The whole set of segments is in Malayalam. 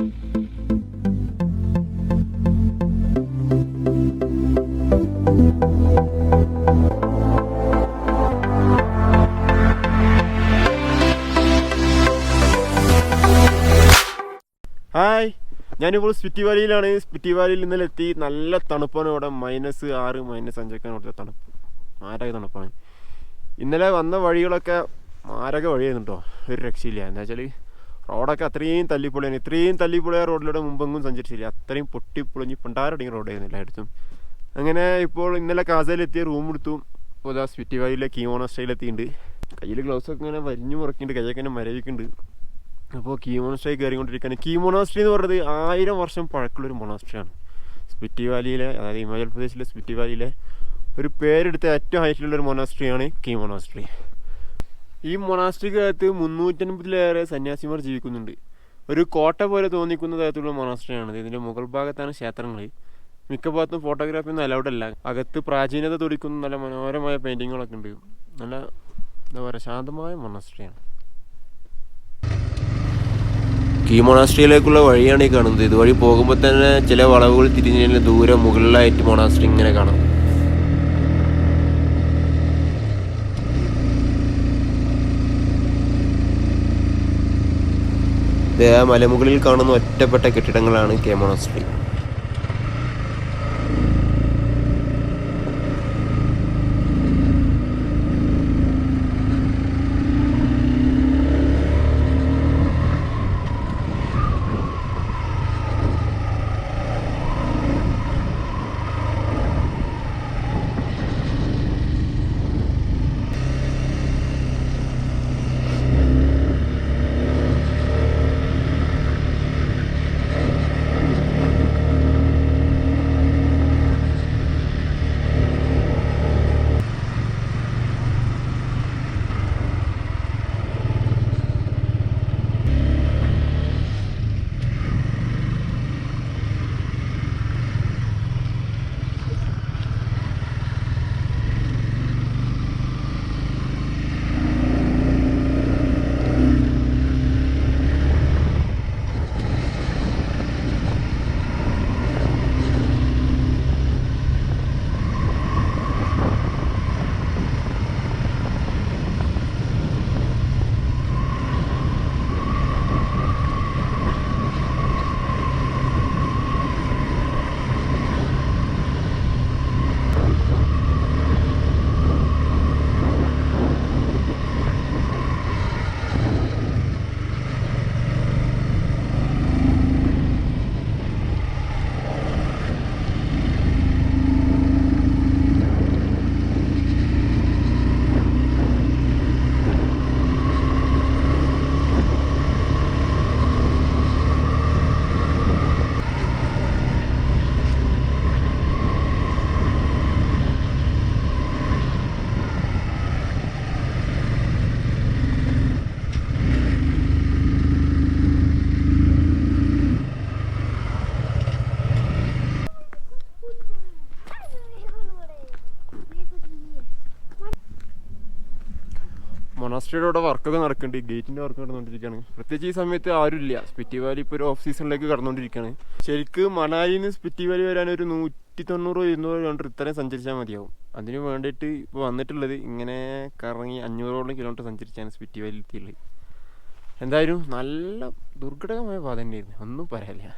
ഹായ്, ഞാനിപ്പോൾ സ്പിറ്റി വാലിയിലാണ്. സ്പിറ്റി വാലിയിൽ ഇന്നലെ എത്തി. നല്ല തണുപ്പാണ് ഇവിടെ. -6 -5 ഇവിടുത്തെ തണുപ്പ്. മാരക തണുപ്പാണ്. ഇന്നലെ വന്ന വഴികളൊക്കെ മാരക വഴിയായിരുന്നു കേട്ടോ. ഒരു രക്ഷയില്ല. എന്താ വെച്ചാൽ റോഡൊക്കെ അത്രയും തല്ലിപ്പൊളിയാണ്. ഇത്രയും തല്ലിപ്പൊളിയ റോഡിലൂടെ മുമ്പെങ്ങും സഞ്ചരിച്ചില്ല. അത്രയും പൊട്ടിപ്പൊളിഞ്ഞ് പണ്ടാരടിങ്ങിയ റോഡായിരുന്നു എല്ലായിടത്തും. അങ്ങനെ ഇപ്പോൾ ഇന്നലെ കാസയിലെത്തിയ റൂം എടുത്തു. ഇപ്പോൾ ഇതാ സ്പിറ്റി വാലിയിലെ കീമോണസ്റ്റൈലെത്തിയിട്ടുണ്ട്. കയ്യിൽ ഗ്ലൗസൊക്കെ ഇങ്ങനെ വരിഞ്ഞു മുറക്കിയിട്ടുണ്ട്. കൈയൊക്കെ ഇങ്ങനെ മരവിക്കുന്നുണ്ട്. അപ്പോൾ കീമോണസ്ട്രി കയറിക്കൊണ്ടിരിക്കുകയാണ്. കീമോണസ്ട്രി എന്ന് പറയുന്നത് 1000 വർഷം പഴക്കമുള്ളൊരു മൊണാസ്ട്രിയാണ്. സ്പിറ്റി വാലിയിലെ, അതായത് ഹിമാചൽ പ്രദേശിലെ സ്പിറ്റി വാലിയിലെ ഒരു പേരെടുത്ത ഏറ്റവും ഹൈറ്റിലുള്ളൊരു മൊണാസ്ട്രിയാണ് കീമോണസ്ട്രി. ഈ മൊണാസ്ട്രിക്കകത്ത് 350-ലേറെ സന്യാസിമാർ ജീവിക്കുന്നുണ്ട്. ഒരു കോട്ട പോലെ തോന്നിക്കുന്ന തരത്തിലുള്ള മൊണാസ്ട്രിയാണിത്. ഇതിൻ്റെ മുകൾ ഭാഗത്താണ് ക്ഷേത്രങ്ങൾ. മിക്ക ഭാഗത്തും ഫോട്ടോഗ്രാഫി ഒന്നും അലൗഡ് അല്ല. അകത്ത് പ്രാചീനത തുടിക്കുന്ന നല്ല മനോഹരമായ പെയിൻറ്റിങ്ങുകളൊക്കെ ഉണ്ട്. നല്ല എന്താ പറയുക, ശാന്തമായ മൊണാസ്ട്രിയാണ്. കീമോണാസ്ട്രിയിലേക്കുള്ള വഴിയാണ് ഈ കാണുന്നത്. ഇതുവഴി പോകുമ്പോൾ തന്നെ ചില വളവുകൾ തിരിഞ്ഞ് ദൂരെ മുകളിലായിട്ട് മൊണാസ്ട്രി ഇങ്ങനെ കാണാം. മലമുകളിൽ കാണുന്ന ഒറ്റപ്പെട്ട കെട്ടിടങ്ങളാണ് കീമോണാസ്ട്രി. മൊണാസ്ട്രിയുടെ ഇവിടെ വർക്കൊക്കെ നടക്കുന്നുണ്ട്. ഗേറ്റിൻ്റെ വർക്ക് നടന്നുകൊണ്ടിരിക്കുകയാണ്. പ്രത്യേകിച്ച് ഈ സമയത്ത് ആരുമില്ല. സ്പിറ്റി വാലി ഇപ്പോൾ ഒരു ഓഫ് സീസണിലേക്ക് കടന്നുകൊണ്ടിരിക്കുകയാണ്. ശരിക്കും മണാലിയിൽ നിന്ന് സ്പിറ്റി വാലി വരാൻ ഒരു 190-200 കിലോമീറ്റർ ഇത്രയും സഞ്ചരിച്ചാൽ മതിയാവും. അതിന് വേണ്ടിയിട്ട് ഇപ്പോൾ വന്നിട്ടുള്ളത് ഇങ്ങനെ കറങ്ങി 500ഓളം കിലോമീറ്റർ സഞ്ചരിച്ചാണ് സ്പിറ്റി വാലി എത്തിയുള്ളത്. എന്തായാലും നല്ല ദുർഘടകമായ പാത തന്നെയായിരുന്നു, ഒന്നും പറയാനില്ല.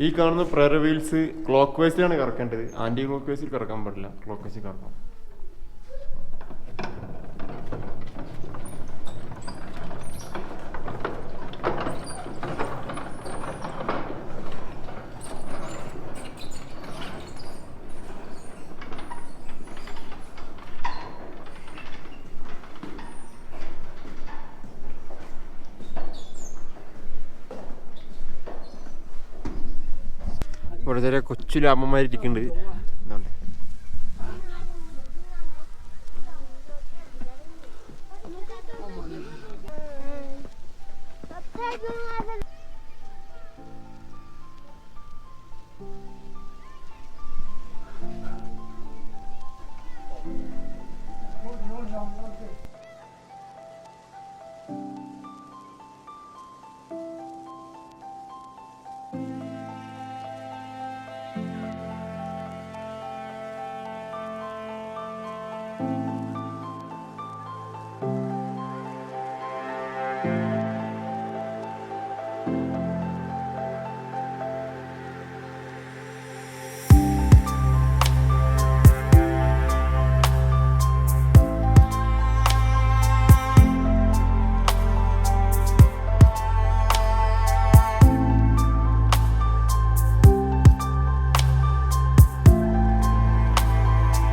ഈ കാണുന്ന പ്രയർ വീൽസ് ക്ലോക്ക് വൈസിലാണ് കറക്കേണ്ടത്. ആൻറ്റി ക്ലോക്ക് വൈസിൽ കറക്കാൻ പാടില്ല, ക്ലോക്ക് വൈസിൽ കറക്കാം. ഇവിടെ ചെറിയ കൊച്ചു ലാഭന്മാരിക്കുന്നുണ്ട്. എന്തുകൊണ്ട്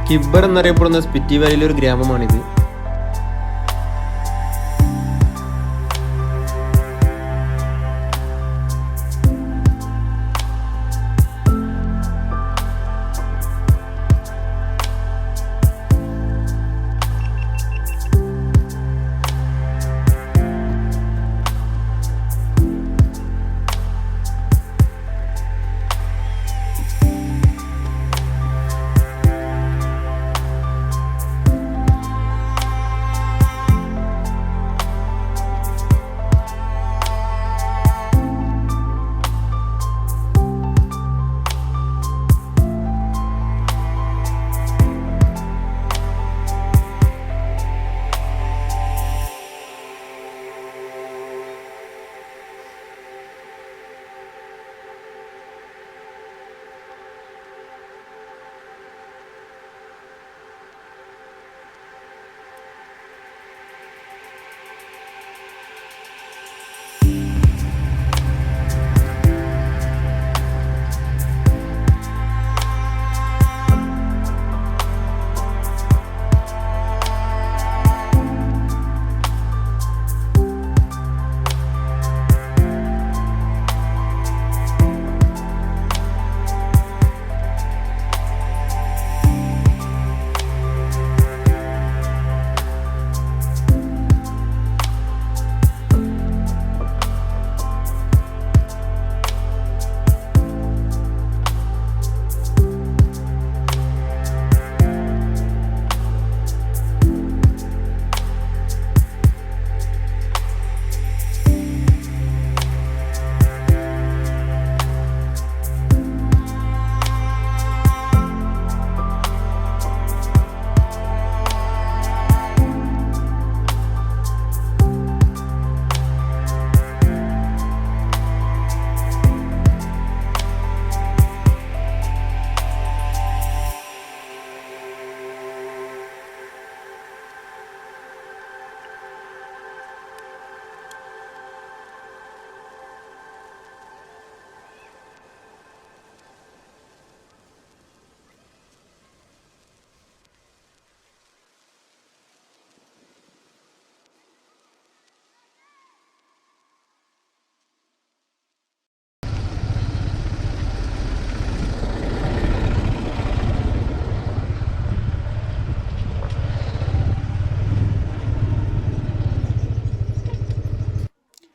കിബ്ബർ എന്നറിയപ്പെടുന്ന സ്പിറ്റി വാലിയിലെ ഒരു ഗ്രാമമാണിത്.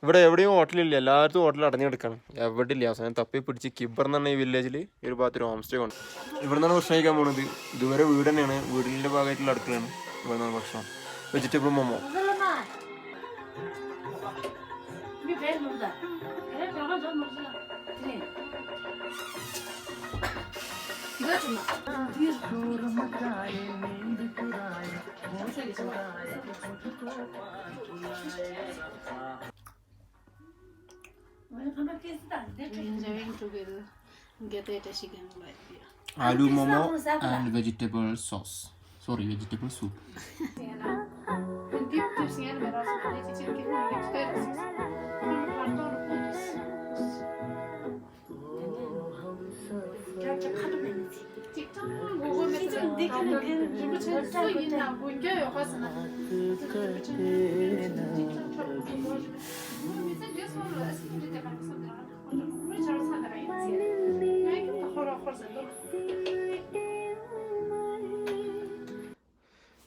ഇവിടെ എവിടെയും ഹോട്ടലില്ല, എല്ലായിടത്തും ഹോട്ടൽ അടഞ്ഞെടുക്കണം. എവിടെ ഇല്ല. അവസാനം തപ്പി പിടിച്ച് കിബ്ബർ എന്ന് പറഞ്ഞ ഈ വില്ലേജിൽ ഒരു ഭാഗത്തൊരു ഹോം സ്റ്റേ ഉണ്ട്. ഇവിടെ നിന്നാണ് ഭക്ഷണം കഴിക്കാൻ പോകുന്നത്. ഇതുവരെ വീട് തന്നെയാണ്, വീടിൻ്റെ ഭാഗമായിട്ടുള്ള അടുക്കളയാണ്. ഇവിടെ നിന്നാണ് ഭക്ഷണം. Vegetable momo. Aloo momo and vegetable sauce. Sorry, vegetable soup.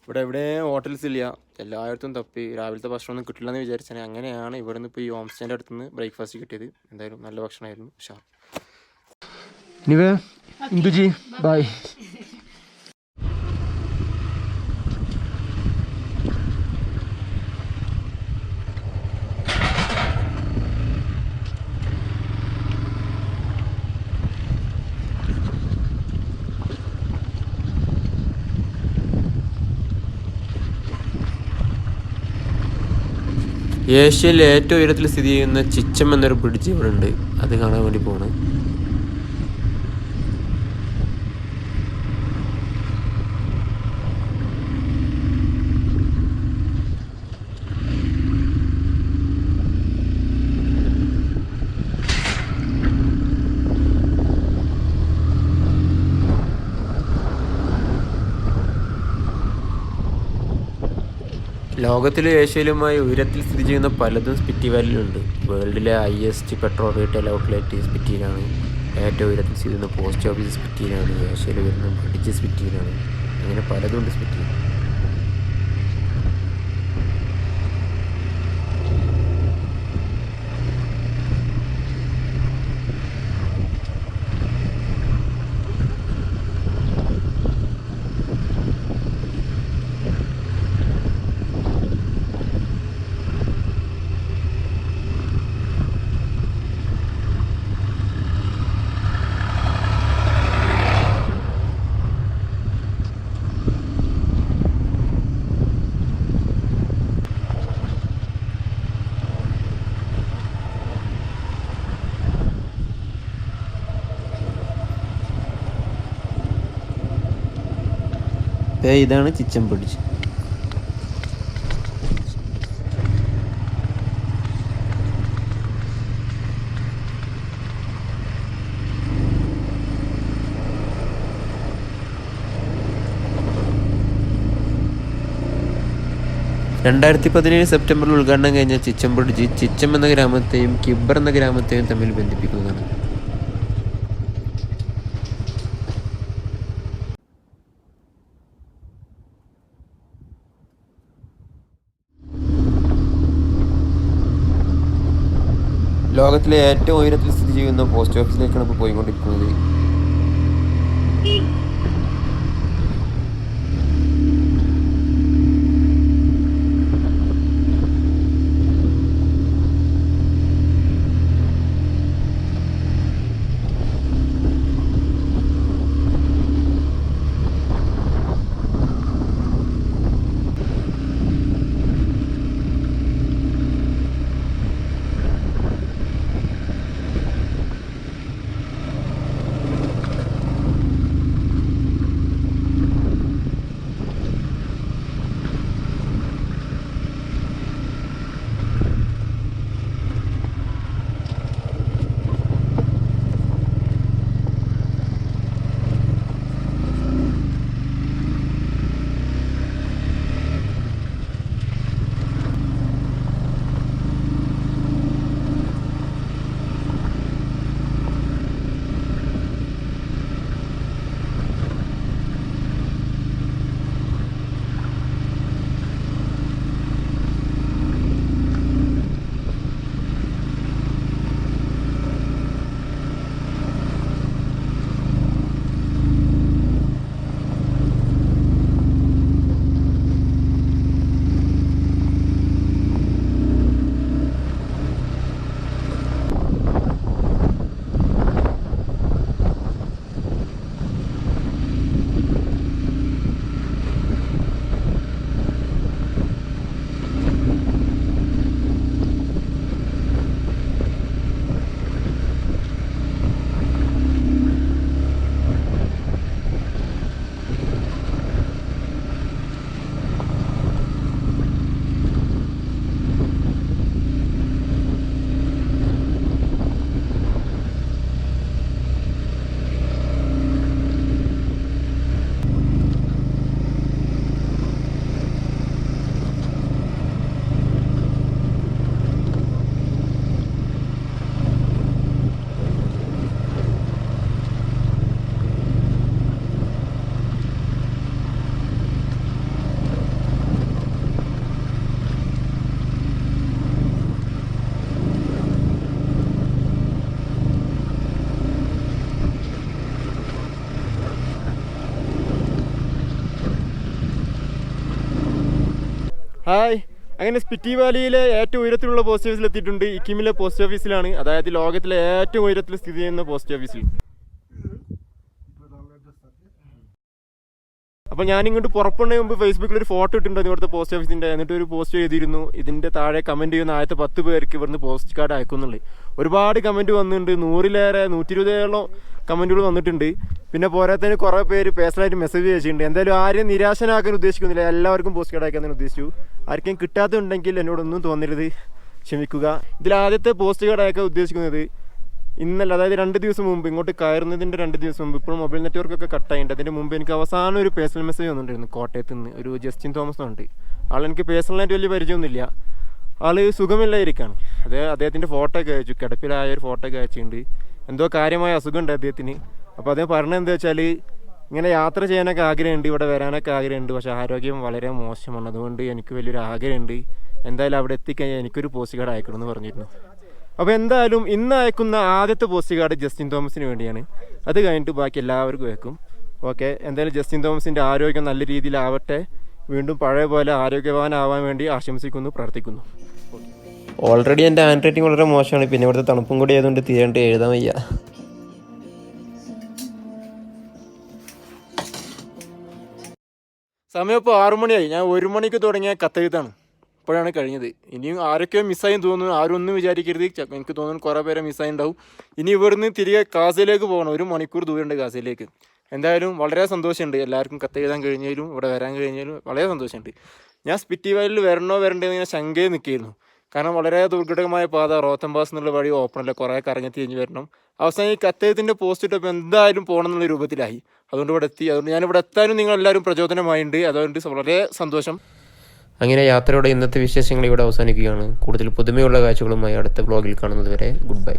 ഇവിടെ എവിടെയും ഹോട്ടൽസ് ഇല്ല, എല്ലായിടത്തും തപ്പി. രാവിലത്തെ ഭക്ഷണമൊന്നും കിട്ടില്ലെന്ന് വിചാരിച്ചാൽ അങ്ങനെയാണ് ഇവിടെ നിന്ന് ഇപ്പോൾ ഈ ഹോം സ്റ്റേൻ്റെ അടുത്ത് നിന്ന് ബ്രേക്ക്ഫാസ്റ്റ് കിട്ടിയത്. എന്തായാലും നല്ല ഭക്ഷണമായിരുന്നു. ഇനിവേ ഇന്ദുജി ബൈ. ഏഷ്യയിലെ ഏറ്റവും ഉയരത്തിൽ സ്ഥിതി ചെയ്യുന്ന ചിച്ചം എന്നൊരു ബ്രിഡ്ജ് ഇവിടെ ഉണ്ട്. അത് കാണാൻ വേണ്ടി പോകണം. ലോകത്തിലും ഏഷ്യയിലുമായി ഉയരത്തിൽ സ്ഥിതി ചെയ്യുന്ന പലതും സ്പിറ്റി വാലിയിലുണ്ട്. വേൾഡിലെ ഹയസ്റ്റ് പെട്രോൾ റീറ്റെയിൽ ഔട്ട്ലെറ്റ് സ്പിറ്റിയിലാണ്. ഏറ്റവും ഉയരത്തിൽ സ്ഥിതി ചെയ്യുന്ന പോസ്റ്റ് ഓഫീസ് സ്പിറ്റിയിലാണ്. ഏഷ്യയിൽ വരുന്ന ബ്രിഡ്ജ് സ്പിറ്റിയിലാണ്. അങ്ങനെ പലതും ഉണ്ട് സ്പിറ്റിയിൽ. ഇതാണ് ചിച്ചം ബ്രിഡ്ജ്. സെപ്റ്റംബറിൽ ഉദ്ഘാടനം കഴിഞ്ഞ ചിച്ചം ബ്രിഡ്ജ് ചിച്ചം എന്ന ഗ്രാമത്തെയും കിബ്ബർ എന്ന ഗ്രാമത്തെയും തമ്മിൽ ബന്ധിപ്പിക്കുന്നതാണ്. ലോകത്തിലെ ഏറ്റവും ഉയരത്തിൽ സ്ഥിതി ചെയ്യുന്ന പോസ്റ്റ് ഓഫീസിലേക്കാണ് ഇപ്പോൾ പോയിക്കൊണ്ടിരിക്കുന്നത്. ഹായ്. അങ്ങനെ സ്പിറ്റി വാലിയിലെ ഏറ്റവും ഉയരത്തിലുള്ള പോസ്റ്റ് ഓഫീസിൽ എത്തിയിട്ടുണ്ട്. ഇക്കിമിലെ പോസ്റ്റ് ഓഫീസിലാണ്, അതായത് ലോകത്തിലെ ഏറ്റവും ഉയരത്തിൽ സ്ഥിതി ചെയ്യുന്ന പോസ്റ്റ് ഓഫീസിൽ. അപ്പോൾ ഞാനിങ്ങോട്ട് പുറപ്പെടുന്നതിന് മുമ്പ് ഫേസ്ബുക്കിൽ ഒരു ഫോട്ടോ ഇട്ടിട്ടുണ്ട് ഇവിടുത്തെ പോസ്റ്റ് ഓഫീസിൻ്റെ. എന്നിട്ട് ഒരു പോസ്റ്റ് ചെയ്തിരുന്നു, ഇതിൻ്റെ താഴെ കമൻറ്റ് ചെയ്യുന്ന ആദ്യത്തെ 10 പേർക്ക് ഇവിടുന്ന് പോസ്റ്റ് കാർഡ് അയക്കുന്നുള്ളൂ. ഒരുപാട് കമൻറ്റ് വന്നിട്ടുണ്ട്, 100-120ഓളം കമൻറ്റുകൾ വന്നിട്ടുണ്ട്. പിന്നെ പോരാത്തതിന് കുറേ പേര് പേഴ്സണലായിട്ട് മെസ്സേജ് അയച്ചിട്ടുണ്ട്. എന്തായാലും ആരെയും നിരാശനാക്കാൻ ഉദ്ദേശിക്കുന്നില്ല, എല്ലാവർക്കും പോസ്റ്റ് കാർഡ് അയക്കാൻ ഉദ്ദേശിച്ചു. ആർക്കും കിട്ടാത്തുണ്ടെങ്കിൽ എന്നോടൊന്നും തോന്നരുത്, ക്ഷമിക്കുക. ഇതിൽ ആദ്യത്തെ പോസ്റ്റ് കാർഡ് അയക്കാൻ ഉദ്ദേശിക്കുന്നത് ഇന്നല്ല, അതായത് 2 ദിവസം മുമ്പ്, ഇങ്ങോട്ട് കയറുന്നതിൻ്റെ 2 ദിവസം മുമ്പ്. ഇപ്പോൾ മൊബൈൽ നെറ്റ്വർക്കൊക്കെ കട്ടായിട്ടുണ്ട്. അതിൻ്റെ മുമ്പ് എനിക്ക് അവസാനം ഒരു പേഴ്സണൽ മെസ്സേജ് വന്നിട്ടുണ്ടായിരുന്നു കോട്ടയത്ത് നിന്ന്. ഒരു ജസ്റ്റിൻ തോമസ് ഉണ്ട്. ആളെനിക്ക് പേഴ്സണലായിട്ട് വലിയ പരിചയമൊന്നുമില്ല. ആൾ സുഖമില്ലായിരിക്കാണ്. അദ്ദേഹത്തിൻ്റെ ഫോട്ടോ ഒക്കെ അയച്ചു, കിടപ്പിലായ ഒരു ഫോട്ടോ ഒക്കെ അയച്ചിട്ടുണ്ട്. എന്തോ കാര്യമായ അസുഖമുണ്ട് അദ്ദേഹത്തിന്. അപ്പോൾ അദ്ദേഹം പറഞ്ഞത് എന്താ വെച്ചാൽ, ഇങ്ങനെ യാത്ര ചെയ്യാനൊക്കെ ആഗ്രഹമുണ്ട്, ഇവിടെ വരാനൊക്കെ ആഗ്രഹമുണ്ട്, പക്ഷേ ആരോഗ്യം വളരെ മോശമാണ്. അതുകൊണ്ട് എനിക്ക് വലിയൊരു ആഗ്രഹമുണ്ട്, എന്തായാലും അവിടെ എത്തിക്കഴിഞ്ഞാൽ എനിക്കൊരു പോസ്റ്റ് കാർഡ് അയക്കണമെന്ന് പറഞ്ഞിരുന്നു. അപ്പോൾ എന്തായാലും ഇന്ന് അയക്കുന്ന ആദ്യത്തെ പോസ്റ്റ് കാർഡ് ജസ്റ്റിൻ തോമസിന് വേണ്ടിയാണ്. അത് കഴിഞ്ഞിട്ട് ബാക്കി എല്ലാവർക്കും അയക്കും. ഓക്കെ, എന്തായാലും ജസ്റ്റിൻ തോമസിൻ്റെ ആരോഗ്യം നല്ല രീതിയിലാവട്ടെ, വീണ്ടും പഴയ പോലെ ആരോഗ്യവാനാവാൻ വേണ്ടി ആശംസിക്കുന്നു, പ്രാർത്ഥിക്കുന്നു. ഓൾറെഡി എൻ്റെ ഹാൻഡ് റൈറ്റിംഗ് വളരെ മോശമാണ്, പിന്നെ ഇവിടുത്തെ തണുപ്പും കൂടി ആയതുകൊണ്ട് തീരണ്ട് എഴുതാൻ വയ്യ. സമയം ഇപ്പോൾ 6 മണിയായി. ഞാൻ 1 മണിക്ക് തുടങ്ങിയ കത്തെഴുത്താണ്, ഇപ്പോഴാണ് കഴിഞ്ഞത്. ഇനിയും ആരൊക്കെയോ മിസ്സായി തോന്നുന്നു, ആരും ഒന്നും വിചാരിക്കരുത്. എനിക്ക് തോന്നുന്നു കുറേ പേരെ മിസ്സായി ഉണ്ടാവും. ഇനി ഇവിടുന്ന് തിരികെ കാസയിലേക്ക് പോകണം, 1 മണിക്കൂർ ദൂരമുണ്ട് കാസയിലേക്ക്. എന്തായാലും വളരെ സന്തോഷമുണ്ട് എല്ലാവർക്കും കത്തെഴുതാൻ കഴിഞ്ഞാലും ഇവിടെ വരാൻ കഴിഞ്ഞാലും വളരെ സന്തോഷമുണ്ട്. ഞാൻ സ്പിറ്റി വാലിയിൽ വരണ്ടേന്ന് ഞാൻ ശങ്കയിൽ നിൽക്കുകയായിരുന്നു. കാരണം വളരെ ദുർഘടമായ പാത, റോത്തംബാസ് എന്നുള്ള വഴി ഓപ്പണല്ല, കുറേ കറങ്ങി തിരിഞ്ഞ് വരണം. അവസാനം ഈ കത്തെഴുത്തിൻ്റെ പോസ്റ്റ് ഇട്ടപ്പോൾ എന്തായാലും പോകണം എന്നുള്ള രൂപത്തിലായി. അതുകൊണ്ട് ഇവിടെ എത്തി. അതുകൊണ്ട് ഞാനിവിടെ എത്താനും നിങ്ങളെല്ലാവരും പ്രചോദനമായിട്ടുണ്ട്. അതുകൊണ്ട് വളരെ സന്തോഷം. അങ്ങനെ യാത്രയുടെ ഇന്നത്തെ വിശേഷങ്ങൾ ഇവിടെ അവസാനിക്കുകയാണ്. കൂടുതൽ പുതുമയുള്ള കാഴ്ചകളുമായി അടുത്ത വ്ലോഗിൽ കാണുന്നത് വരെ ഗുഡ് ബൈ.